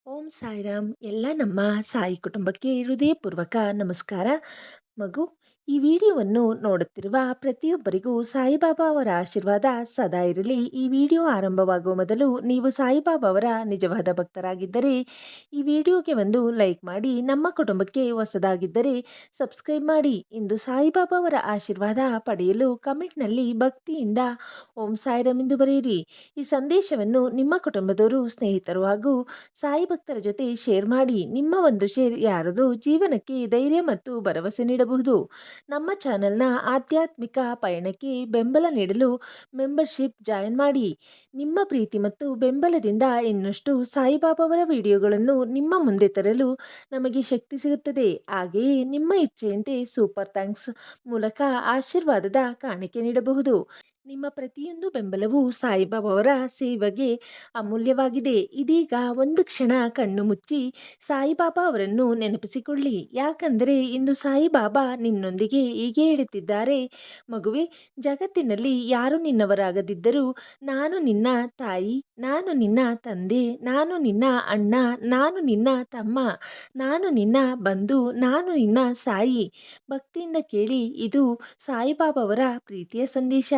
ಓಂ ಸಾಯಿರಾಮ್. ಎಲ್ಲ ನಮ್ಮ ಸಾಯಿ ಕುಟುಂಬಕ್ಕೆ ಹೃದಯಪೂರ್ವಕ ನಮಸ್ಕಾರ. ಮಗು, ಈ ವಿಡಿಯೋವನ್ನು ನೋಡುತ್ತಿರುವ ಪ್ರತಿಯೊಬ್ಬರಿಗೂ ಸಾಯಿಬಾಬಾ ಅವರ ಆಶೀರ್ವಾದ ಸದಾ ಇರಲಿ. ಈ ವಿಡಿಯೋ ಆರಂಭವಾಗುವ ಮೊದಲು ನೀವು ಸಾಯಿಬಾಬಾ ಅವರ ನಿಜವಾದ ಭಕ್ತರಾಗಿದ್ದರೆ ಈ ವಿಡಿಯೋಗೆ ಒಂದು ಲೈಕ್ ಮಾಡಿ, ನಮ್ಮ ಕುಟುಂಬಕ್ಕೆ ಹೊಸದಾಗಿದ್ದರೆ ಸಬ್ಸ್ಕ್ರೈಬ್ ಮಾಡಿ. ಇಂದು ಸಾಯಿಬಾಬಾ ಅವರ ಆಶೀರ್ವಾದ ಪಡೆಯಲು ಕಮೆಂಟ್ನಲ್ಲಿ ಭಕ್ತಿಯಿಂದ ಓಂ ಸಾಯಿರಾಮ್ ಎಂದು ಬರೆಯಿರಿ. ಈ ಸಂದೇಶವನ್ನು ನಿಮ್ಮ ಕುಟುಂಬದವರು, ಸ್ನೇಹಿತರು ಹಾಗೂ ಸಾಯಿ ಭಕ್ತರ ಜೊತೆ ಶೇರ್ ಮಾಡಿ. ನಿಮ್ಮ ಒಂದು ಶೇರ್ ಯಾರದು ಜೀವನಕ್ಕೆ ಧೈರ್ಯ ಮತ್ತು ಭರವಸೆ ನೀಡಬಹುದು. ನಮ್ಮ ಚಾನೆಲ್ನ ಆಧ್ಯಾತ್ಮಿಕ ಪಯಣಕ್ಕೆ ಬೆಂಬಲ ನೀಡಲು ಮೆಂಬರ್ಶಿಪ್ ಜಾಯಿನ್ ಮಾಡಿ. ನಿಮ್ಮ ಪ್ರೀತಿ ಮತ್ತು ಬೆಂಬಲದಿಂದ ಇನ್ನಷ್ಟು ಸಾಯಿಬಾಬಾ ಅವರ ವಿಡಿಯೋಗಳನ್ನು ನಿಮ್ಮ ಮುಂದೆ ತರಲು ನಮಗೆ ಶಕ್ತಿ ಸಿಗುತ್ತದೆ. ಹಾಗೆಯೇ ನಿಮ್ಮ ಇಚ್ಛೆಯಂತೆ ಸೂಪರ್ ಥ್ಯಾಂಕ್ಸ್ ಮೂಲಕ ಆಶೀರ್ವಾದದ ಕಾಣಿಕೆ ನೀಡಬಹುದು. ನಿಮ್ಮ ಪ್ರತಿಯೊಂದು ಬೆಂಬಲವು ಸಾಯಿಬಾಬಾ ಅವರ ಸೇವೆಗೆ ಅಮೂಲ್ಯವಾಗಿದೆ. ಇದೀಗ ಒಂದು ಕ್ಷಣ ಕಣ್ಣು ಮುಚ್ಚಿ ಸಾಯಿಬಾಬಾ ಅವರನ್ನು ನೆನಪಿಸಿಕೊಳ್ಳಿ. ಯಾಕಂದರೆ ಇಂದು ಸಾಯಿಬಾಬಾ ನಿನ್ನೊಂದಿಗೆ ಹೀಗೆ ಹೇಳುತ್ತಿದ್ದಾರೆ: ಮಗುವೆ, ಜಗತ್ತಿನಲ್ಲಿ ಯಾರು ನಿನ್ನವರಾಗದಿದ್ದರೂ ನಾನು ನಿನ್ನ ತಾಯಿ, ನಾನು ನಿನ್ನ ತಂದೆ, ನಾನು ನಿನ್ನ ಅಣ್ಣ, ನಾನು ನಿನ್ನ ತಮ್ಮ, ನಾನು ನಿನ್ನ ಬಂಧು, ನಾನು ನಿನ್ನ ಸಾಯಿ. ಭಕ್ತಿಯಿಂದ ಕೇಳಿ, ಇದು ಸಾಯಿಬಾಬಾ ಅವರ ಪ್ರೀತಿಯ ಸಂದೇಶ.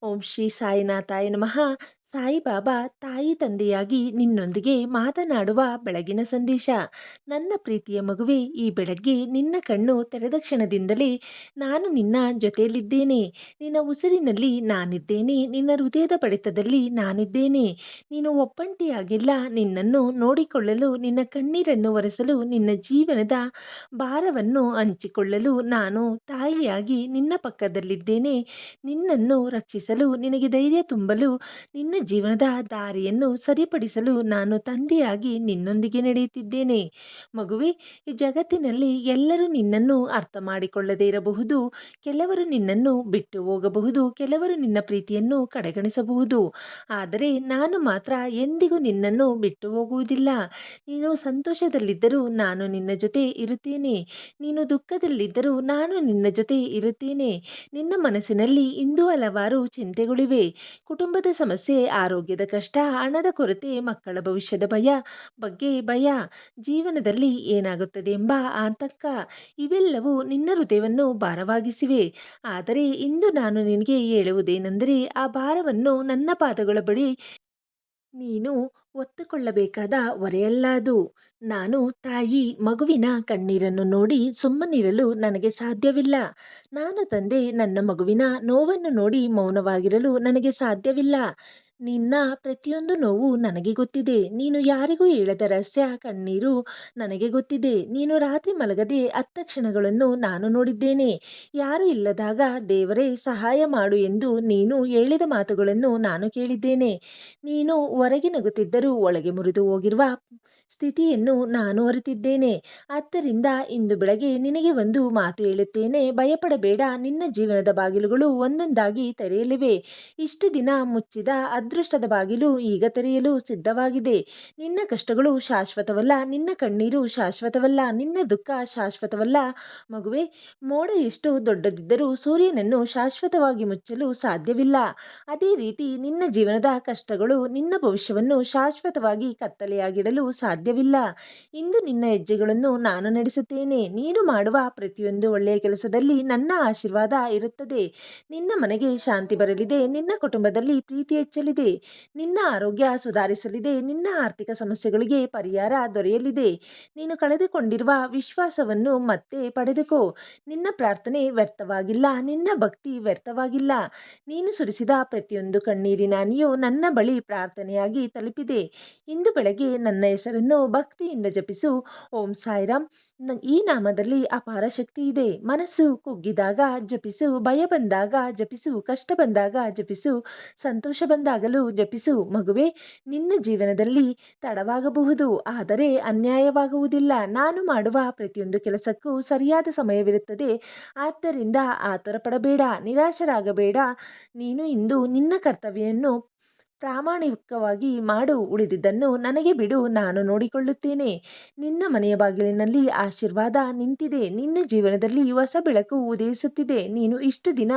ಓಂ ಶ್ರೀ ಸಾಯಿನಾಥಾಯ ನಮಃ. ಸಾಯಿಬಾಬಾ ತಾಯಿ ತಂದೆಯಾಗಿ ನಿನ್ನೊಂದಿಗೆ ಮಾತನಾಡುವ ಬೆಳಗಿನ ಸಂದೇಶ. ನನ್ನ ಪ್ರೀತಿಯ ಮಗುವೆ, ಈ ಬೆಳಗ್ಗೆ ನಿನ್ನ ಕಣ್ಣು ತೆರೆದ ಕ್ಷಣದಿಂದಲೇ ನಾನು ನಿನ್ನ ಜೊತೆಯಲ್ಲಿದ್ದೇನೆ. ನಿನ್ನ ಉಸಿರಿನಲ್ಲಿ ನಾನಿದ್ದೇನೆ, ನಿನ್ನ ಹೃದಯದ ಬಡಿತದಲ್ಲಿ ನಾನಿದ್ದೇನೆ. ನೀನು ಒಬ್ಬಂಟಿಯಾಗಿಲ್ಲ. ನಿನ್ನನ್ನು ನೋಡಿಕೊಳ್ಳಲು, ನಿನ್ನ ಕಣ್ಣೀರನ್ನು ಒರೆಸಲು, ನಿನ್ನ ಜೀವನದ ಭಾರವನ್ನು ಹಂಚಿಕೊಳ್ಳಲು ನಾನು ತಾಯಿಯಾಗಿ ನಿನ್ನ ಪಕ್ಕದಲ್ಲಿದ್ದೇನೆ. ನಿನ್ನನ್ನು ರಕ್ಷಿಸಲು, ನಿನಗೆ ಧೈರ್ಯ ತುಂಬಲು, ನಿನ್ನ ಜೀವನದ ದಾರಿಯನ್ನು ಸರಿಪಡಿಸಲು ನಾನು ತಂದೆಯಾಗಿ ನಿನ್ನೊಂದಿಗೆ ನಡೆಯುತ್ತಿದ್ದೇನೆ. ಮಗುವೆ, ಈ ಜಗತ್ತಿನಲ್ಲಿ ಎಲ್ಲರೂ ನಿನ್ನನ್ನು ಅರ್ಥ ಮಾಡಿಕೊಳ್ಳದೇ ಇರಬಹುದು. ಕೆಲವರು ನಿನ್ನನ್ನು ಬಿಟ್ಟು ಹೋಗಬಹುದು, ಕೆಲವರು ನಿನ್ನ ಪ್ರೀತಿಯನ್ನು ಕಡೆಗಣಿಸಬಹುದು. ಆದರೆ ನಾನು ಮಾತ್ರ ಎಂದಿಗೂ ನಿನ್ನನ್ನು ಬಿಟ್ಟು ಹೋಗುವುದಿಲ್ಲ. ನೀನು ಸಂತೋಷದಲ್ಲಿದ್ದರೂ ನಾನು ನಿನ್ನ ಜೊತೆ ಇರುತ್ತೇನೆ. ನೀನು ದುಃಖದಲ್ಲಿದ್ದರೂ ನಾನು ನಿನ್ನ ಜೊತೆ ಇರುತ್ತೇನೆ. ನಿನ್ನ ಮನಸ್ಸಿನಲ್ಲಿ ಇಂದು ಹಲವಾರು ಚಿಂತೆಗಳಿವೆ. ಕುಟುಂಬದ ಸಮಸ್ಯೆ, ಆರೋಗ್ಯದ ಕಷ್ಟ, ಹಣದ ಕೊರತೆ, ಮಕ್ಕಳ ಭವಿಷ್ಯದ ಬಗ್ಗೆ ಭಯ, ಜೀವನದಲ್ಲಿ ಏನಾಗುತ್ತದೆ ಎಂಬ ಆತಂಕ, ಇವೆಲ್ಲವೂ ನಿನ್ನ ಹೃದಯವನ್ನು ಭಾರವಾಗಿಸಿವೆ. ಆದರೆ ಇಂದು ನಾನು ನಿನಗೆ ಹೇಳುವುದೇನೆಂದರೆ, ಆ ಭಾರವನ್ನು ನನ್ನ ಪಾದಗಳ ಬಳಿ ನೀನು ಹೊತ್ತುಕೊಳ್ಳಬೇಕಾದ ಹೊರೆಯಲ್ಲ ಅದು. ನಾನು ತಾಯಿ. ಮಗುವಿನ ಕಣ್ಣೀರನ್ನು ನೋಡಿ ಸುಮ್ಮನಿರಲು ನನಗೆ ಸಾಧ್ಯವಿಲ್ಲ. ನಾನು ತಂದೆ. ನನ್ನ ಮಗುವಿನ ನೋವನ್ನು ನೋಡಿ ಮೌನವಾಗಿರಲು ನನಗೆ ಸಾಧ್ಯವಿಲ್ಲ. ನಿನ್ನ ಪ್ರತಿಯೊಂದು ನೋವು ನನಗೆ ಗೊತ್ತಿದೆ. ನೀನು ಯಾರಿಗೂ ಹೇಳದ ರಹಸ್ಯ ಕಣ್ಣೀರು ನನಗೆ ಗೊತ್ತಿದೆ. ನೀನು ರಾತ್ರಿ ಮಲಗದೆ ಅತ್ತ ಕ್ಷಣಗಳನ್ನು ನಾನು ನೋಡಿದ್ದೇನೆ. ಯಾರು ಇಲ್ಲದಾಗ ದೇವರೇ ಸಹಾಯ ಮಾಡು ಎಂದು ನೀನು ಹೇಳಿದ ಮಾತುಗಳನ್ನು ನಾನು ಕೇಳಿದ್ದೇನೆ. ನೀನು ಹೊರಗೆ ನಗುತ್ತಿದ್ದರೂ ಒಳಗೆ ಮುರಿದು ಹೋಗಿರುವ ಸ್ಥಿತಿಯನ್ನು ನಾನು ಅರಿತಿದ್ದೇನೆ. ಆದ್ದರಿಂದ ಇಂದು ಬೆಳಗ್ಗೆ ನಿನಗೆ ಒಂದು ಮಾತು ಹೇಳುತ್ತೇನೆ: ಭಯಪಡಬೇಡ. ನಿನ್ನ ಜೀವನದ ಬಾಗಿಲುಗಳು ಒಂದೊಂದಾಗಿ ತೆರೆಯಲಿವೆ. ಇಷ್ಟು ದಿನ ಮುಚ್ಚಿದ ಅದೃಷ್ಟದ ಬಾಗಿಲು ಈಗ ತೆರೆಯಲು ಸಿದ್ಧವಾಗಿದೆ. ನಿನ್ನ ಕಷ್ಟಗಳು ಶಾಶ್ವತವಲ್ಲ, ನಿನ್ನ ಕಣ್ಣೀರು ಶಾಶ್ವತವಲ್ಲ, ನಿನ್ನ ದುಃಖ ಶಾಶ್ವತವಲ್ಲ. ಮಗುವೆ, ಮೋಡ ಎಷ್ಟು ದೊಡ್ಡದಿದ್ದರೂ ಸೂರ್ಯನನ್ನು ಶಾಶ್ವತವಾಗಿ ಮುಚ್ಚಲು ಸಾಧ್ಯವಿಲ್ಲ. ಅದೇ ರೀತಿ ನಿನ್ನ ಜೀವನದ ಕಷ್ಟಗಳು ನಿನ್ನ ಭವಿಷ್ಯವನ್ನು ಶಾಶ್ವತವಾಗಿ ಕತ್ತಲೆಯಾಗಿಡಲು ಸಾಧ್ಯವಿಲ್ಲ. ಇಂದು ನಿನ್ನ ಹೆಜ್ಜೆಗಳನ್ನು ನಾನು ನಡೆಸುತ್ತೇನೆ. ನೀನು ಮಾಡುವ ಪ್ರತಿಯೊಂದು ಒಳ್ಳೆಯ ಕೆಲಸದಲ್ಲಿ ನನ್ನ ಆಶೀರ್ವಾದ ಇರುತ್ತದೆ. ನಿನ್ನ ಮನೆಗೆ ಶಾಂತಿ ಬರಲಿದೆ. ನಿನ್ನ ಕುಟುಂಬದಲ್ಲಿ ಪ್ರೀತಿ ಹೆಚ್ಚಲಿದೆ. ನಿನ್ನ ಆರೋಗ್ಯ ಸುಧಾರಿಸಲಿದೆ. ನಿನ್ನ ಆರ್ಥಿಕ ಸಮಸ್ಯೆಗಳಿಗೆ ಪರಿಹಾರ ದೊರೆಯಲಿದೆ. ನೀನು ಕಳೆದುಕೊಂಡಿರುವ ವಿಶ್ವಾಸವನ್ನು ಮತ್ತೆ ಪಡೆದುಕೋ. ನಿನ್ನ ಪ್ರಾರ್ಥನೆ ವ್ಯರ್ಥವಾಗಿಲ್ಲ. ನಿನ್ನ ಭಕ್ತಿ ವ್ಯರ್ಥವಾಗಿಲ್ಲ. ನೀನು ಸುರಿಸಿದ ಪ್ರತಿಯೊಂದು ಕಣ್ಣೀರಿನ ಹನಿಯು ನನ್ನ ಬಳಿ ಪ್ರಾರ್ಥನೆಯಾಗಿ ತಲುಪಿದೆ. ಇಂದು ಬೆಳಗ್ಗೆ ನನ್ನ ಹೆಸರನ್ನು ಭಕ್ತಿಯಿಂದ ಜಪಿಸು. ಓಂ ಸಾಯಿರಾಮ್. ಈ ನಾಮದಲ್ಲಿ ಅಪಾರ ಶಕ್ತಿ ಇದೆ. ಮನಸ್ಸು ಕುಗ್ಗಿದಾಗ ಜಪಿಸು, ಭಯ ಬಂದಾಗ ಜಪಿಸು, ಕಷ್ಟ ಬಂದಾಗ ಜಪಿಸು, ಸಂತೋಷ ಬಂದಾಗಲೂ ಜಪಿಸು. ಮಗುವೆ, ನಿನ್ನ ಜೀವನದಲ್ಲಿ ತಡವಾಗಬಹುದು, ಆದರೆ ಅನ್ಯಾಯವಾಗುವುದಿಲ್ಲ. ನಾನು ಮಾಡುವ ಪ್ರತಿಯೊಂದು ಕೆಲಸಕ್ಕೂ ಸರಿಯಾದ ಸಮಯವಿರುತ್ತದೆ. ಆದ್ದರಿಂದ ಆತುರ ಪಡಬೇಡ, ನಿರಾಶರಾಗಬೇಡ. ನೀನು ಇಂದು ನಿನ್ನ ಕರ್ತವ್ಯವನ್ನು ಪ್ರಾಮಾಣಿಕವಾಗಿ ಮಾಡು. ಉಳಿದಿದ್ದನ್ನು ನನಗೆ ಬಿಡು, ನಾನು ನೋಡಿಕೊಳ್ಳುತ್ತೇನೆ. ನಿನ್ನ ಮನೆಯ ಬಾಗಿಲಿನಲ್ಲಿ ಆಶೀರ್ವಾದ ನಿಂತಿದೆ. ನಿನ್ನ ಜೀವನದಲ್ಲಿ ಹೊಸ ಬೆಳಕು ಉದಯಿಸುತ್ತಿದೆ. ನೀನು ಇಷ್ಟು ದಿನ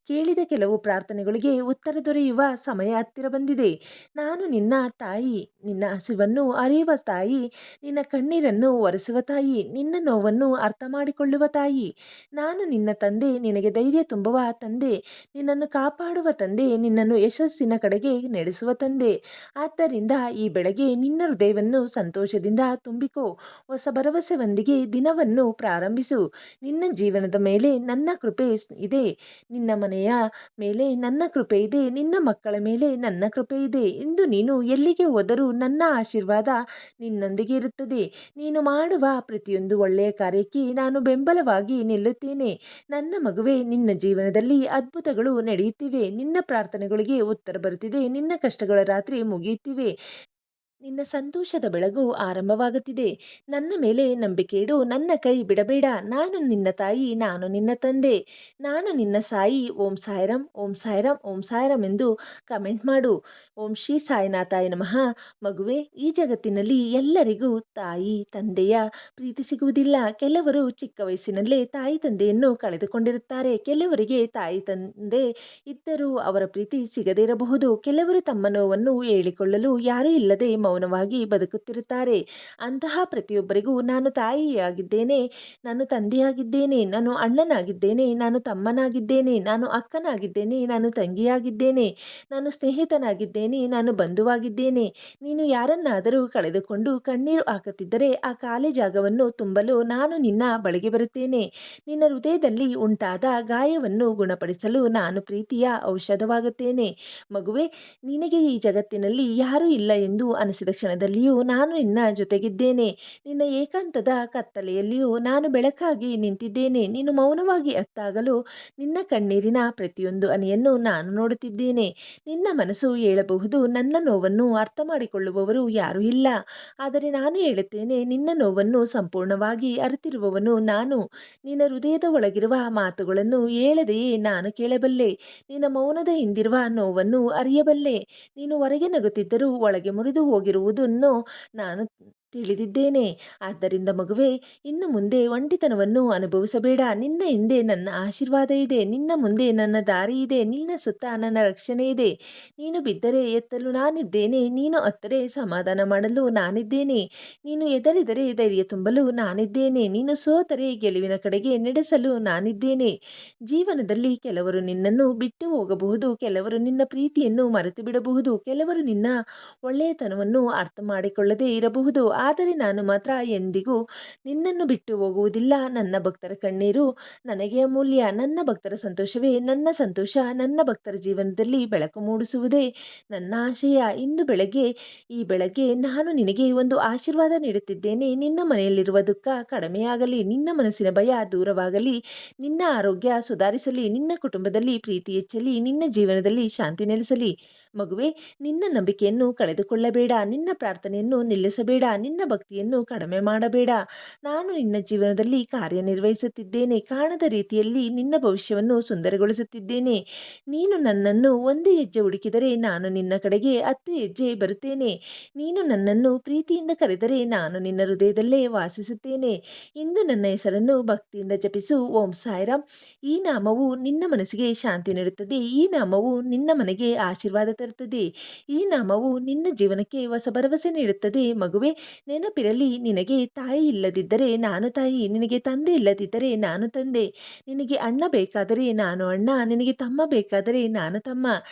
ಕೇಳಿದ ಕೆಲವು ಪ್ರಾರ್ಥನೆಗಳಿಗೆ ಉತ್ತರ ದೊರೆಯುವ ಸಮಯ ಹತ್ತಿರ ಬಂದಿದೆ. ನಾನು ನಿನ್ನ ತಾಯಿ. ನಿನ್ನ ಹಸಿವನ್ನು ಅರಿಯುವ ತಾಯಿ, ನಿನ್ನ ಕಣ್ಣೀರನ್ನು ಒರೆಸುವ ತಾಯಿ, ನಿನ್ನ ನೋವನ್ನು ಅರ್ಥ ಮಾಡಿಕೊಳ್ಳುವ ತಾಯಿ. ನಾನು ನಿನ್ನ ತಂದೆ, ನಿನಗೆ ಧೈರ್ಯ ತುಂಬುವ ತಂದೆ, ನಿನ್ನನ್ನು ಕಾಪಾಡುವ ತಂದೆ, ನಿನ್ನನ್ನು ಯಶಸ್ಸಿನ ಕಡೆಗೆ ನಡೆಸುವ ತಂದೆ. ಆದ್ದರಿಂದ ಈ ಬೆಳಗ್ಗೆ ನಿನ್ನ ಹೃದಯವನ್ನು ಸಂತೋಷದಿಂದ ತುಂಬಿಕೋ. ಹೊಸ ಭರವಸೆಯೊಂದಿಗೆ ದಿನವನ್ನು ಪ್ರಾರಂಭಿಸು. ನಿನ್ನ ಜೀವನದ ಮೇಲೆ ನನ್ನ ಕೃಪೆ ಇದೆ. ನಿನ್ನ ಮನೆಯ ಮೇಲೆ ನನ್ನ ಕೃಪೆ ಇದೆ. ನಿನ್ನ ಮಕ್ಕಳ ಮೇಲೆ ನನ್ನ ಕೃಪೆ ಇದೆ. ಇಂದು ನೀನು ಎಲ್ಲಿಗೆ ಹೋದರೂ ನನ್ನ ಆಶೀರ್ವಾದ ನಿನ್ನೊಂದಿಗೆ ಇರುತ್ತದೆ. ನೀನು ಮಾಡುವ ಪ್ರತಿಯೊಂದು ಒಳ್ಳೆಯ ಕಾರ್ಯಕ್ಕೆ ನಾನು ಬೆಂಬಲವಾಗಿ ನಿಲ್ಲುತ್ತೇನೆ. ನನ್ನ ಮಗುವೆ, ನಿನ್ನ ಜೀವನದಲ್ಲಿ ಅದ್ಭುತಗಳು ನಡೆಯುತ್ತಿವೆ. ನಿನ್ನ ಪ್ರಾರ್ಥನೆಗಳಿಗೆ ಉತ್ತರ ಬರುತ್ತಿದೆ. ನಿನ್ನ ಕಷ್ಟಗಳ ರಾತ್ರಿ ಮುಗಿಯುತ್ತಿವೆ. ನಿನ್ನ ಸಂತೋಷದ ಬೆಳಗು ಆರಂಭವಾಗುತ್ತಿದೆ. ನನ್ನ ಮೇಲೆ ನಂಬಿಕೆ ಇಡು. ನನ್ನ ಕೈ ಬಿಡಬೇಡ. ನಾನು ನಿನ್ನ ತಾಯಿ, ನಾನು ನಿನ್ನ ತಂದೆ, ನಾನು ನಿನ್ನ ಸಾಯಿ. ಓಂ ಸಾಯಿರಾಮ್, ಓಂ ಸಾಯಿರಾಮ್, ಓಂ ಸಾಯಿರಾಮ್ ಎಂದು ಕಮೆಂಟ್ ಮಾಡು. ಓಂ ಶ್ರೀ ಸಾಯಿನಾಥಾಯ ನಮಃ. ಮಗುವೆ, ಈ ಜಗತ್ತಿನಲ್ಲಿ ಎಲ್ಲರಿಗೂ ತಾಯಿ ತಂದೆಯ ಪ್ರೀತಿ ಸಿಗುವುದಿಲ್ಲ. ಕೆಲವರು ಚಿಕ್ಕ ವಯಸ್ಸಿನಲ್ಲೇ ತಾಯಿ ತಂದೆಯನ್ನು ಕಳೆದುಕೊಂಡಿರುತ್ತಾರೆ. ಕೆಲವರಿಗೆ ತಾಯಿ ತಂದೆ ಇದ್ದರೂ ಅವರ ಪ್ರೀತಿ ಸಿಗದೇ ಇರಬಹುದು. ಕೆಲವರು ತಮ್ಮ ನೋವನ್ನು ಹೇಳಿಕೊಳ್ಳಲು ಯಾರೂ ಇಲ್ಲದೆ ಮೌನವಾಗಿ ಬದುಕುತ್ತಿರುತ್ತಾರೆ. ಅಂತಹ ಪ್ರತಿಯೊಬ್ಬರಿಗೂ ನಾನು ತಾಯಿಯಾಗಿದ್ದೇನೆ, ನಾನು ತಂದೆಯಾಗಿದ್ದೇನೆ, ನಾನು ಅಣ್ಣನಾಗಿದ್ದೇನೆ, ನಾನು ತಮ್ಮನಾಗಿದ್ದೇನೆ, ನಾನು ಅಕ್ಕನಾಗಿದ್ದೇನೆ, ನಾನು ತಂಗಿಯಾಗಿದ್ದೇನೆ, ನಾನು ಸ್ನೇಹಿತನಾಗಿದ್ದೇನೆ, ನಾನು ಬಂಧುವಾಗಿದ್ದೇನೆ. ನೀನು ಯಾರನ್ನಾದರೂ ಕಳೆದುಕೊಂಡು ಕಣ್ಣೀರು ಹಾಕುತ್ತಿದ್ದರೆ ಆ ಖಾಲಿ ಜಾಗವನ್ನು ತುಂಬಲು ನಾನು ನಿನ್ನ ಬಳಿಗೆ ಬರುತ್ತೇನೆ. ನಿನ್ನ ಹೃದಯದಲ್ಲಿ ಉಂಟಾದ ಗಾಯವನ್ನು ಗುಣಪಡಿಸಲು ನಾನು ಪ್ರೀತಿಯ ಔಷಧವಾಗುತ್ತೇನೆ. ಮಗುವೆ, ನಿನಗೆ ಈ ಜಗತ್ತಿನಲ್ಲಿ ಯಾರೂ ಇಲ್ಲ ಎಂದು ಅನಿಸಿದ ಕ್ಷಣದಲ್ಲಿಯೂ ನಾನು ನಿನ್ನ ಜೊತೆಗಿದ್ದೇನೆ. ನಿನ್ನ ಏಕಾಂತದ ಕತ್ತಲೆಯಲ್ಲಿಯೂ ನಾನು ಬೆಳಕಾಗಿ ನಿಂತಿದ್ದೇನೆ. ನೀನು ಮೌನವಾಗಿ ಅತ್ತಾಗಲು ನಿನ್ನ ಕಣ್ಣೀರಿನ ಪ್ರತಿಯೊಂದು ಹನಿಯನ್ನು ನಾನು ನೋಡುತ್ತಿದ್ದೇನೆ. ನಿನ್ನ ಮನಸ್ಸು ಹೇಳಬಹುದು, ನನ್ನ ನೋವನ್ನು ಅರ್ಥ ಮಾಡಿಕೊಳ್ಳುವವರು ಯಾರೂ ಇಲ್ಲ. ಆದರೆ ನಾನು ಹೇಳುತ್ತೇನೆ, ನಿನ್ನ ನೋವನ್ನು ಸಂಪೂರ್ಣವಾಗಿ ಅರಿತಿರುವವನು ನಾನು. ನಿನ್ನ ಹೃದಯದ ಒಳಗಿರುವ ಮಾತುಗಳನ್ನು ಹೇಳದೆಯೇ ನಾನು ಕೇಳಬಲ್ಲೆ. ನಿನ್ನ ಮೌನದ ಹಿಂದಿರುವ ನೋವನ್ನು ಅರಿಯಬಲ್ಲೆ. ನೀನು ಹೊರಗೆ ನಗುತ್ತಿದ್ದರೂ ಒಳಗೆ ಮುರಿದು ಹೋಗಿರುವುದನ್ನು ನಾನು ತಿಳಿದಿದ್ದೇನೆ. ಆದ್ದರಿಂದ ಮಗುವೆ, ಇನ್ನು ಮುಂದೆ ಒಂಟಿತನವನ್ನು ಅನುಭವಿಸಬೇಡ. ನಿನ್ನ ಹಿಂದೆ ನನ್ನ ಆಶೀರ್ವಾದ ಇದೆ. ನಿನ್ನ ಮುಂದೆ ನನ್ನ ದಾರಿ ಇದೆ. ನಿನ್ನ ಸುತ್ತ ನನ್ನ ರಕ್ಷಣೆ ಇದೆ. ನೀನು ಬಿದ್ದರೆ ಎತ್ತಲು ನಾನಿದ್ದೇನೆ. ನೀನು ಹತ್ತರೆ ಸಮಾಧಾನ ಮಾಡಲು ನಾನಿದ್ದೇನೆ. ನೀನು ಹೆದರಿದರೆ ಧೈರ್ಯ ತುಂಬಲು ನಾನಿದ್ದೇನೆ. ನೀನು ಸೋತರೆ ಗೆಲುವಿನ ಕಡೆಗೆ ನಡೆಸಲು ನಾನಿದ್ದೇನೆ. ಜೀವನದಲ್ಲಿ ಕೆಲವರು ನಿನ್ನನ್ನು ಬಿಟ್ಟು ಹೋಗಬಹುದು. ಕೆಲವರು ನಿನ್ನ ಪ್ರೀತಿಯನ್ನು ಮರೆತು ಬಿಡಬಹುದು. ಕೆಲವರು ನಿನ್ನ ಒಳ್ಳೆಯತನವನ್ನು ಅರ್ಥ ಮಾಡಿಕೊಳ್ಳದೇ ಇರಬಹುದು. ಆದರೆ ನಾನು ಮಾತ್ರ ಎಂದಿಗೂ ನಿನ್ನನ್ನು ಬಿಟ್ಟು ಹೋಗುವುದಿಲ್ಲ. ನನ್ನ ಭಕ್ತರ ಕಣ್ಣೀರು ನನಗೆ ಅಮೂಲ್ಯ. ನನ್ನ ಭಕ್ತರ ಸಂತೋಷವೇ ನನ್ನ ಸಂತೋಷ. ನನ್ನ ಭಕ್ತರ ಜೀವನದಲ್ಲಿ ಬೆಳಕು ಮೂಡಿಸುವುದೇ ನನ್ನ ಆಶಯ. ಇಂದು ಈ ಬೆಳಗ್ಗೆ ನಾನು ನಿನಗೆ ಒಂದು ಆಶೀರ್ವಾದ ನೀಡುತ್ತಿದ್ದೇನೆ. ನಿನ್ನ ಮನೆಯಲ್ಲಿರುವ ದುಃಖ ಕಡಿಮೆಯಾಗಲಿ. ನಿನ್ನ ಮನಸ್ಸಿನ ಭಯ ದೂರವಾಗಲಿ. ನಿನ್ನ ಆರೋಗ್ಯ ಸುಧಾರಿಸಲಿ. ನಿನ್ನ ಕುಟುಂಬದಲ್ಲಿ ಪ್ರೀತಿ ಹೆಚ್ಚಲಿ. ನಿನ್ನ ಜೀವನದಲ್ಲಿ ಶಾಂತಿ ನೆಲೆಸಲಿ. ಮಗುವೆ, ನಿನ್ನ ನಂಬಿಕೆಯನ್ನು ಕಳೆದುಕೊಳ್ಳಬೇಡ. ನಿನ್ನ ಪ್ರಾರ್ಥನೆಯನ್ನು ನಿಲ್ಲಿಸಬೇಡ. ನಿನ್ನ ಭಕ್ತಿಯನ್ನು ಕಡಿಮೆ ಮಾಡಬೇಡ. ನಾನು ನಿನ್ನ ಜೀವನದಲ್ಲಿ ಕಾರ್ಯನಿರ್ವಹಿಸುತ್ತಿದ್ದೇನೆ. ಕಾಣದ ರೀತಿಯಲ್ಲಿ ನಿನ್ನ ಭವಿಷ್ಯವನ್ನು ಸುಂದರಗೊಳಿಸುತ್ತಿದ್ದೇನೆ. ನೀನು ನನ್ನನ್ನು ಒಂದು ಹೆಜ್ಜೆ ಹುಡುಕಿದರೆ ನಾನು ನಿನ್ನ ಕಡೆಗೆ 10 ಹೆಜ್ಜೆ ಬರುತ್ತೇನೆ. ನೀನು ನನ್ನನ್ನು ಪ್ರೀತಿಯಿಂದ ಕರೆದರೆ ನಾನು ನಿನ್ನ ಹೃದಯದಲ್ಲೇ ವಾಸಿಸುತ್ತೇನೆ. ಇಂದು ನನ್ನ ಹೆಸರನ್ನು ಭಕ್ತಿಯಿಂದ ಜಪಿಸು. ಓಂ ಸಾಯಿರಾಮ್. ಈ ನಾಮವು ನಿನ್ನ ಮನಸ್ಸಿಗೆ ಶಾಂತಿ ನೀಡುತ್ತದೆ. ಈ ನಾಮವು ನಿನ್ನ ಮನೆಗೆ ಆಶೀರ್ವಾದ ತರುತ್ತದೆ. ಈ ನಾಮವು ನಿನ್ನ ಜೀವನಕ್ಕೆ ಹೊಸ ಭರವಸೆ ನೀಡುತ್ತದೆ. ಮಗುವೆ, ನೆನಪಿರಲಿ, ನಿನಗೆ ತಾಯಿ ಇಲ್ಲದಿದ್ದರೆ ನಾನು ತಾಯಿ, ನಿನಗೆ ತಂದೆ ಇಲ್ಲದಿದ್ದರೆ ನಾನು ತಂದೆ. ನಿನಗೆ ಅಣ್ಣ ಬೇಕಾದರೆ ನಾನು ಅಣ್ಣ, ನಿನಗೆ ತಮ್ಮ ಬೇಕಾದರೆ ನಾನು ತಮ್ಮ,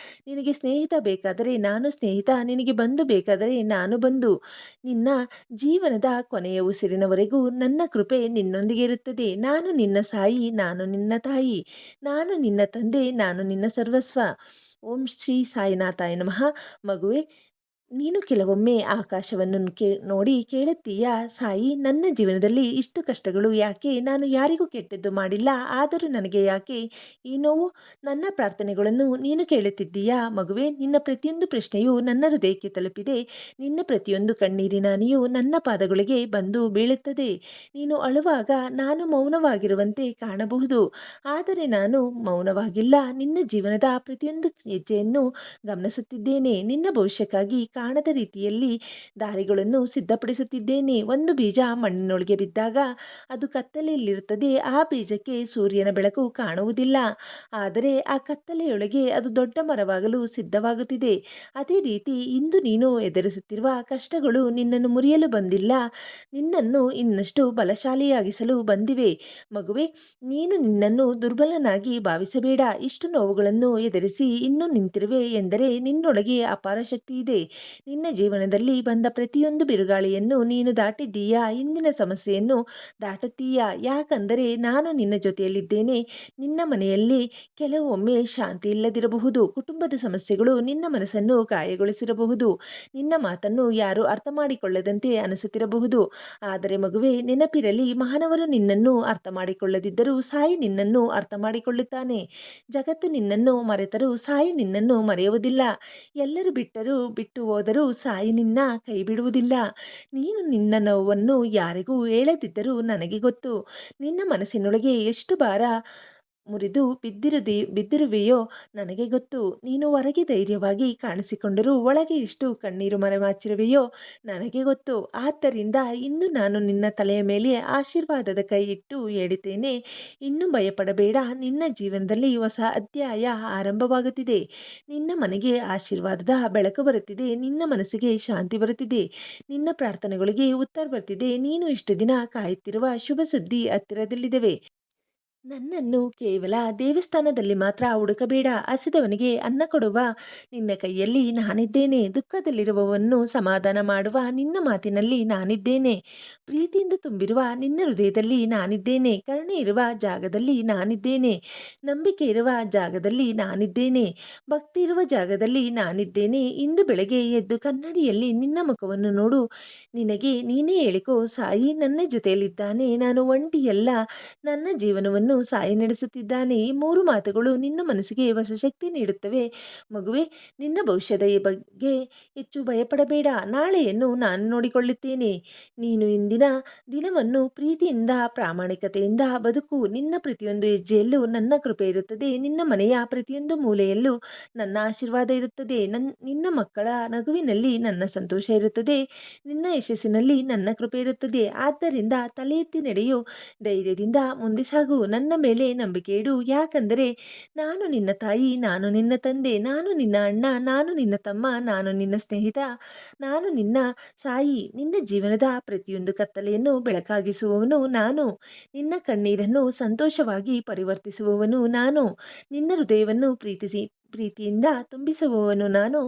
ನಿನಗೆ ಸ್ನೇಹಿತ ಬೇಕಾದರೆ ನಾನು ಸ್ನೇಹಿತ, ನಿನಗೆ ಬಂಧು ಬೇಕಾದರೆ ನಾನು ಬಂಧು. ನಿನ್ನ ಜೀವನದ ಕೊನೆಯ ಉಸಿರಿನವರೆಗೂ ನನ್ನ ಕೃಪೆ ನಿನ್ನೊಂದಿಗೆ ಇರುತ್ತದೆ. ನಾನು ನಿನ್ನ ಸಾಯಿ, ನಾನು ನಿನ್ನ ತಾಯಿ, ನಾನು ನಿನ್ನ ತಂದೆ, ನಾನು ನಿನ್ನ ಸರ್ವಸ್ವ. ಓಂ ಶ್ರೀ ಸಾಯಿನಾಥಾಯ ನಮಃ. ಮಗುವೆ, ನೀನು ಕೆಲವೊಮ್ಮೆ ಆಕಾಶವನ್ನು ನೋಡಿ ಕೇಳುತ್ತೀಯ, ಸಾಯಿ, ನನ್ನ ಜೀವನದಲ್ಲಿ ಇಷ್ಟು ಕಷ್ಟಗಳು ಯಾಕೆ? ನಾನು ಯಾರಿಗೂ ಕೆಟ್ಟದ್ದು ಮಾಡಿಲ್ಲ, ಆದರೂ ನನಗೆ ಯಾಕೆ ಈ ನೋವು? ನನ್ನ ಪ್ರಾರ್ಥನೆಗಳನ್ನು ನೀನು ಕೇಳುತ್ತಿದ್ದೀಯಾ? ಮಗುವೆ, ನಿನ್ನ ಪ್ರತಿಯೊಂದು ಪ್ರಶ್ನೆಯು ನನ್ನ ಹೃದಯಕ್ಕೆ ತಲುಪಿದೆ. ನಿನ್ನ ಪ್ರತಿಯೊಂದು ಕಣ್ಣೀರಿನ ಹನಿಯು ನನ್ನ ಪಾದಗಳಿಗೆ ಬಂದು ಬೀಳುತ್ತದೆ. ನೀನು ಅಳುವಾಗ ನಾನು ಮೌನವಾಗಿರುವಂತೆ ಕಾಣಬಹುದು, ಆದರೆ ನಾನು ಮೌನವಾಗಿಲ್ಲ. ನಿನ್ನ ಜೀವನದ ಪ್ರತಿಯೊಂದು ಹೆಜ್ಜೆಯನ್ನು ಗಮನಿಸುತ್ತಿದ್ದೇನೆ. ನಿನ್ನ ಭವಿಷ್ಯಕ್ಕಾಗಿ ಕಾಣದ ರೀತಿಯಲ್ಲಿ ದಾರಿಗಳನ್ನು ಸಿದ್ಧಪಡಿಸುತ್ತಿದ್ದೇನೆ. ಒಂದು ಬೀಜ ಮಣ್ಣಿನೊಳಗೆ ಬಿದ್ದಾಗ ಅದು ಕತ್ತಲೆಯಲ್ಲಿರುತ್ತದೆ. ಆ ಬೀಜಕ್ಕೆ ಸೂರ್ಯನ ಬೆಳಕು ಕಾಣುವುದಿಲ್ಲ. ಆದರೆ ಆ ಕತ್ತಲೆಯೊಳಗೆ ಅದು ದೊಡ್ಡ ಮರವಾಗಲು ಸಿದ್ಧವಾಗುತ್ತಿದೆ. ಅದೇ ರೀತಿ ಇಂದು ನೀನು ಎದುರಿಸುತ್ತಿರುವ ಕಷ್ಟಗಳು ನಿನ್ನನ್ನು ಮುರಿಯಲು ಬಂದಿಲ್ಲ, ನಿನ್ನನ್ನು ಇನ್ನಷ್ಟು ಬಲಶಾಲಿಯಾಗಿಸಲು ಬಂದಿವೆ. ಮಗುವೆ, ನೀನು ನಿನ್ನನ್ನು ದುರ್ಬಲನಾಗಿ ಭಾವಿಸಬೇಡ. ಇಷ್ಟು ನೋವುಗಳನ್ನು ಎದುರಿಸಿ ಇನ್ನೂ ನಿಂತಿರುವೆ ಎಂದರೆ ನಿನ್ನೊಳಗೆ ಅಪಾರ ಶಕ್ತಿ ಇದೆ. ನಿನ್ನ ಜೀವನದಲ್ಲಿ ಬಂದ ಪ್ರತಿಯೊಂದು ಬಿರುಗಾಳಿಯನ್ನು ನೀನು ದಾಟಿದ್ದೀಯಾ. ಇಂದಿನ ಸಮಸ್ಯೆಯನ್ನು ದಾಟುತ್ತೀಯಾ. ಯಾಕಂದರೆ ನಾನು ನಿನ್ನ ಜೊತೆಯಲ್ಲಿದ್ದೇನೆ. ನಿನ್ನ ಮನೆಯಲ್ಲಿ ಕೆಲವೊಮ್ಮೆ ಶಾಂತಿ ಇಲ್ಲದಿರಬಹುದು. ಕುಟುಂಬದ ಸಮಸ್ಯೆಗಳು ನಿನ್ನ ಮನಸ್ಸನ್ನು ಗಾಯಗೊಳಿಸಿರಬಹುದು. ನಿನ್ನ ಮಾತನ್ನು ಯಾರು ಅರ್ಥ ಮಾಡಿಕೊಳ್ಳದಂತೆ ಅನಿಸುತ್ತಿರಬಹುದು. ಆದರೆ ಮಗುವೆ, ನೆನಪಿರಲಿ, ಮಾನವರು ನಿನ್ನನ್ನು ಅರ್ಥ ಮಾಡಿಕೊಳ್ಳದಿದ್ದರೂ ಸಾಯಿ ನಿನ್ನನ್ನು ಅರ್ಥ ಮಾಡಿಕೊಳ್ಳುತ್ತಾನೆ. ಜಗತ್ತು ನಿನ್ನನ್ನು ಮರೆತರೂ ಸಾಯಿ ನಿನ್ನನ್ನು ಮರೆಯುವುದಿಲ್ಲ. ಎಲ್ಲರೂ ಬಿಟ್ಟು ಹೋದರೂ ಸಾಯಿ ನಿನ್ನ ಕೈ ಬಿಡುವುದಿಲ್ಲ. ನೀನು ನಿನ್ನ ನೋವನ್ನು ಯಾರಿಗೂ ಹೇಳದಿದ್ದರೂ ನನಗೆ ಗೊತ್ತು. ನಿನ್ನ ಮನಸ್ಸಿನೊಳಗೆ ಎಷ್ಟು ಭಾರ ಮುರಿದು ಬಿದ್ದಿರುವೆಯೋ ನನಗೆ ಗೊತ್ತು. ನೀನು ಹೊರಗೆ ಧೈರ್ಯವಾಗಿ ಕಾಣಿಸಿಕೊಂಡರೂ ಒಳಗೆ ಎಷ್ಟು ಕಣ್ಣೀರು ಮರೆಮಾಚಿರುವೆಯೋ ನನಗೆ ಗೊತ್ತು. ಆದ್ದರಿಂದ ಇಂದು ನಾನು ನಿನ್ನ ತಲೆಯ ಮೇಲೆ ಆಶೀರ್ವಾದದ ಕೈ ಇಟ್ಟು ಹೇಳುತ್ತೇನೆ, ಇನ್ನೂ ಭಯಪಡಬೇಡ. ನಿನ್ನ ಜೀವನದಲ್ಲಿ ಹೊಸ ಅಧ್ಯಾಯ ಆರಂಭವಾಗುತ್ತಿದೆ. ನಿನ್ನ ಮನೆಗೆ ಆಶೀರ್ವಾದದ ಬೆಳಕು ಬರುತ್ತಿದೆ. ನಿನ್ನ ಮನಸ್ಸಿಗೆ ಶಾಂತಿ ಬರುತ್ತಿದೆ. ನಿನ್ನ ಪ್ರಾರ್ಥನೆಗಳಿಗೆ ಉತ್ತರ ಬರ್ತಿದೆ. ನೀನು ಇಷ್ಟು ದಿನ ಕಾಯುತ್ತಿರುವ ಶುಭ ಸುದ್ದಿ ಹತ್ತಿರದಲ್ಲಿದೆ. ನನ್ನನ್ನು ಕೇವಲ ದೇವಸ್ಥಾನದಲ್ಲಿ ಮಾತ್ರ ಹುಡುಕಬೇಡ. ಹಸಿದವನಿಗೆ ಅನ್ನ ಕೊಡುವ ನಿನ್ನ ಕೈಯಲ್ಲಿ ನಾನಿದ್ದೇನೆ. ದುಃಖದಲ್ಲಿರುವವನನ್ನು ಸಮಾಧಾನ ಮಾಡುವ ನಿನ್ನ ಮಾತಿನಲ್ಲಿ ನಾನಿದ್ದೇನೆ. ಪ್ರೀತಿಯಿಂದ ತುಂಬಿರುವ ನಿನ್ನ ಹೃದಯದಲ್ಲಿ ನಾನಿದ್ದೇನೆ. ಕರುಣೆ ಇರುವ ಜಾಗದಲ್ಲಿ ನಾನಿದ್ದೇನೆ. ನಂಬಿಕೆ ಇರುವ ಜಾಗದಲ್ಲಿ ನಾನಿದ್ದೇನೆ. ಭಕ್ತಿ ಇರುವ ಜಾಗದಲ್ಲಿ ನಾನಿದ್ದೇನೆ. ಇಂದು ಬೆಳಗ್ಗೆ ಎದ್ದು ಕನ್ನಡಿಯಲ್ಲಿ ನಿನ್ನ ಮುಖವನ್ನು ನೋಡು. ನಿನಗೆ ನೀನೇ ಹೇಳಿಕೋ, ಸಾಯಿ ನನ್ನ ಜೊತೆಯಲ್ಲಿದ್ದಾನೆ. ನಾನು ಒಂಟಿಯಲ್ಲ. ನನ್ನ ಜೀವನವನ್ನು ಸಾಯಿ ನಡೆಸುತ್ತಿದ್ದಾನೆ. ಈ ಮೂರು ಮಾತುಗಳು ನಿನ್ನ ಮನಸ್ಸಿಗೆ ಹೊಸ ಶಕ್ತಿ ನೀಡುತ್ತವೆ. ಮಗುವೆ, ನಿನ್ನ ಭವಿಷ್ಯದ ಬಗ್ಗೆ ಹೆಚ್ಚು ಭಯಪಡಬೇಡ. ನಾಳೆಯನ್ನು ನಾನು ನೋಡಿಕೊಳ್ಳುತ್ತೇನೆ. ನೀನು ಇಂದಿನ ದಿನವನ್ನು ಪ್ರೀತಿಯಿಂದ ಪ್ರಾಮಾಣಿಕತೆಯಿಂದ ಬದುಕು. ನಿನ್ನ ಪ್ರತಿಯೊಂದು ಹೆಜ್ಜೆಯಲ್ಲೂ ನನ್ನ ಕೃಪೆ ಇರುತ್ತದೆ. ನಿನ್ನ ಮನೆಯ ಪ್ರತಿಯೊಂದು ಮೂಲೆಯಲ್ಲೂ ನನ್ನ ಆಶೀರ್ವಾದ ಇರುತ್ತದೆ. ನಿನ್ನ ಮಕ್ಕಳ ನಗುವಿನಲ್ಲಿ ನನ್ನ ಸಂತೋಷ ಇರುತ್ತದೆ. ನಿನ್ನ ಯಶಸ್ಸಿನಲ್ಲಿ ನನ್ನ ಕೃಪೆ ಇರುತ್ತದೆ. ಆದ್ದರಿಂದ ತಲೆ ಎತ್ತಿ ನಡೆಯು. ಧೈರ್ಯದಿಂದ ಮುಂದೆ ಸಾಗು. ನನ್ನ ಮೇಲೆ ನಂಬಿಕೆ ಇಡು. ಯಾಕಂದರೆ ನಾನು ನಿನ್ನ ತಾಯಿ, ನಾನು ನಿನ್ನ ತಂದೆ, ನಾನು ನಿನ್ನ ಅಣ್ಣ, ನಾನು ನಿನ್ನ ತಮ್ಮ, ನಾನು ನಿನ್ನ ಸ್ನೇಹಿತ, ನಾನು ನಿನ್ನ ಸಾಯಿ. ನಿನ್ನ ಜೀವನದ ಪ್ರತಿಯೊಂದು ಕತ್ತಲೆಯನ್ನು ಬೆಳಕಾಗಿಸುವವನು ನಾನು. ನಿನ್ನ ಕಣ್ಣೀರನ್ನು ಸಂತೋಷವಾಗಿ ಪರಿವರ್ತಿಸುವವನು ನಾನು. ನಿನ್ನ ಹೃದಯವನ್ನು ಪ್ರೀತಿಯಿಂದ ತುಂಬಿಸುವವನು ನಾನು.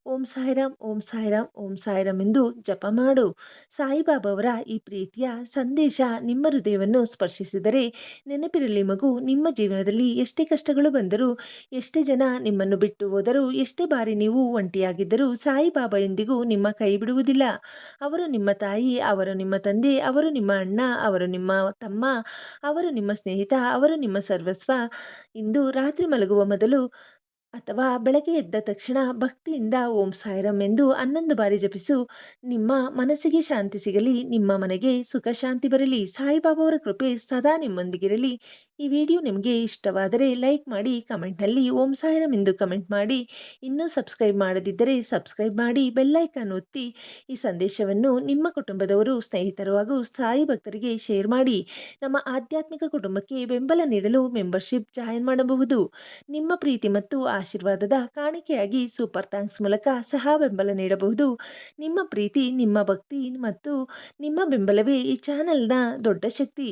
ಓಂ ಸಾಯಿರಾಮ್, ಓಂ ಸಾಯಿರಾಮ್, ಓಂ ಸಾಯಿರಾಮ್ ಎಂದು ಜಪ ಮಾಡು. ಸಾಯಿಬಾಬಾ ಅವರ ಈ ಪ್ರೀತಿಯ ಸಂದೇಶ ನಿಮ್ಮ ಹೃದಯವನ್ನು ಸ್ಪರ್ಶಿಸಿದರೆ ನೆನಪಿರಲಿ ಮಗು, ನಿಮ್ಮ ಜೀವನದಲ್ಲಿ ಎಷ್ಟೇ ಕಷ್ಟಗಳು ಬಂದರೂ, ಎಷ್ಟೇ ಜನ ನಿಮ್ಮನ್ನು ಬಿಟ್ಟು ಹೋದರೂ, ಎಷ್ಟೇ ಬಾರಿ ನೀವು ಒಂಟಿಯಾಗಿದ್ದರೂ ಸಾಯಿಬಾಬಾ ಎಂದಿಗೂ ನಿಮ್ಮ ಕೈ ಬಿಡುವುದಿಲ್ಲ. ಅವರು ನಿಮ್ಮ ತಾಯಿ, ಅವರು ನಿಮ್ಮ ತಂದೆ, ಅವರು ನಿಮ್ಮ ಅಣ್ಣ, ಅವರು ನಿಮ್ಮ ತಮ್ಮ, ಅವರು ನಿಮ್ಮ ಸ್ನೇಹಿತ, ಅವರು ನಿಮ್ಮ ಸರ್ವಸ್ವ. ಇಂದು ರಾತ್ರಿ ಮಲಗುವ ಮೊದಲು ಅಥವಾ ಬೆಳಗ್ಗೆ ಎದ್ದ ತಕ್ಷಣ ಭಕ್ತಿಯಿಂದ ಓಂ ಸಾಯಿರಾಮ್ ಎಂದು 11 ಬಾರಿ ಜಪಿಸು. ನಿಮ್ಮ ಮನಸ್ಸಿಗೆ ಶಾಂತಿ ಸಿಗಲಿ. ನಿಮ್ಮ ಮನೆಗೆ ಸುಖ ಶಾಂತಿ ಬರಲಿ. ಸಾಯಿಬಾಬಾ ಅವರ ಕೃಪೆ ಸದಾ ನಿಮ್ಮೊಂದಿಗಿರಲಿ. ಈ ವಿಡಿಯೋ ನಿಮಗೆ ಇಷ್ಟವಾದರೆ ಲೈಕ್ ಮಾಡಿ, ಕಮೆಂಟ್ನಲ್ಲಿ ಓಂ ಸಾಯಿರಾಮ್ ಎಂದು ಕಮೆಂಟ್ ಮಾಡಿ. ಇನ್ನೂ ಸಬ್ಸ್ಕ್ರೈಬ್ ಮಾಡದಿದ್ದರೆ ಸಬ್ಸ್ಕ್ರೈಬ್ ಮಾಡಿ, ಬೆಲ್ಲೈಕಾನ್ ಒತ್ತಿ. ಈ ಸಂದೇಶವನ್ನು ನಿಮ್ಮ ಕುಟುಂಬದವರು, ಸ್ನೇಹಿತರು ಹಾಗೂ ಸಾಯಿ ಭಕ್ತರಿಗೆ ಶೇರ್ ಮಾಡಿ. ನಮ್ಮ ಆಧ್ಯಾತ್ಮಿಕ ಕುಟುಂಬಕ್ಕೆ ಬೆಂಬಲ ನೀಡಲು ಮೆಂಬರ್ಶಿಪ್ ಜಾಯಿನ್ ಮಾಡಬಹುದು. ನಿಮ್ಮ ಪ್ರೀತಿ ಮತ್ತು ಆಶೀರ್ವಾದದ ಕಾಣಿಕೆಯಾಗಿ ಸೂಪರ್ ಥ್ಯಾಂಕ್ಸ್ ಮೂಲಕ ಸಹ ಬೆಂಬಲ ನೀಡಬಹುದು. ನಿಮ್ಮ ಪ್ರೀತಿ, ನಿಮ್ಮ ಭಕ್ತಿ ಮತ್ತು ನಿಮ್ಮ ಬೆಂಬಲವೇ ಈ ಚಾನೆಲ್ನ ದೊಡ್ಡ ಶಕ್ತಿ.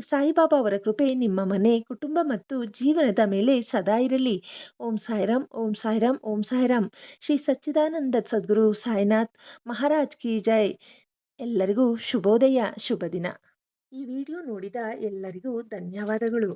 ಸಾಯಿಬಾಬಾ ಅವರ ಕೃಪೆ ನಿಮ್ಮ ಮನೆ, ಕುಟುಂಬ ಮತ್ತು ಜೀವನದ ಮೇಲೆ ಸದಾ ಇರಲಿ. ಓಂ ಸಾಯಿರಾಮ್, ಓಂ ಸಾಯಿರಾಮ್, ಓಂ ಸಾಯಿರಾಮ್. ಶ್ರೀ ಸಚ್ಚಿದಾನಂದ ಸದ್ಗುರು ಸಾಯಿನಾಥ್ ಮಹಾರಾಜ್ ಕಿ ಜೈ. ಎಲ್ಲರಿಗೂ ಶುಭೋದಯ, ಶುಭ ದಿನ. ಈ ವಿಡಿಯೋ ನೋಡಿದ ಎಲ್ಲರಿಗೂ ಧನ್ಯವಾದಗಳು.